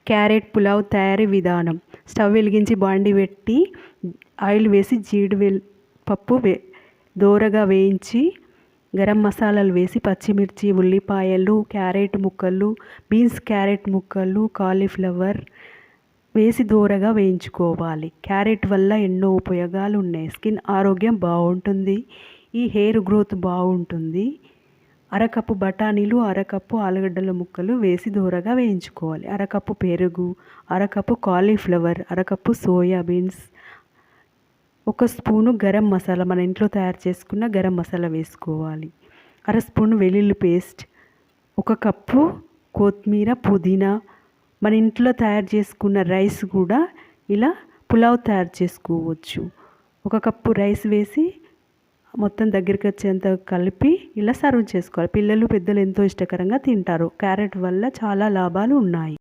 Carrot pulao తయారీ విధానం. Stove వెలిగించి బాండి పెట్టి ఆయిల్ వేసి పప్పు దోరగా వేయించి గరం మసాలాలు వేసి పచ్చిమిర్చి, ఉల్లిపాయలు, క్యారెట్ ముక్కలు, బీన్స్ క్యారెట్ ముక్కలు, కాలీఫ్లవర్ వేసి దోరగా వేయించుకోవాలి. క్యారెట్ వల్ల ఎన్నో ఉపయోగాలు ఉన్నాయి. స్కిన్ ఆరోగ్యం బాగుంటుంది. ఈ హెయిర్ గ్రోత్ బాగుంటుంది. అరకప్పు బఠానీలు, అరకప్పు ఆలుగడ్డల ముక్కలు వేసి దోరగా వేయించుకోవాలి. అరకప్పు పెరుగు, అరకప్పు కాలీఫ్లవర్, అరకప్పు సోయాబీన్స్, 1 స్పూను గరం మసాలా, మన ఇంట్లో తయారు చేసుకున్న గరం మసాలా వేసుకోవాలి. అర స్పూను వెల్లుల్లి పేస్ట్, 1 కప్పు కొత్తిమీర, పుదీనా. మన ఇంట్లో తయారు చేసుకున్న రైస్ కూడా ఇలా పులావ్ తయారు చేసుకోవచ్చు. 1 కప్పు రైస్ వేసి మొత్తం దగ్గరికి వచ్చేంత కలిపి ఇలా సర్వ్ చేసుకోవాలి. పిల్లలు పెద్దలు ఎంతో ఇష్టకరంగా తింటారు. క్యారెట్ వల్ల చాలా లాభాలు ఉన్నాయి.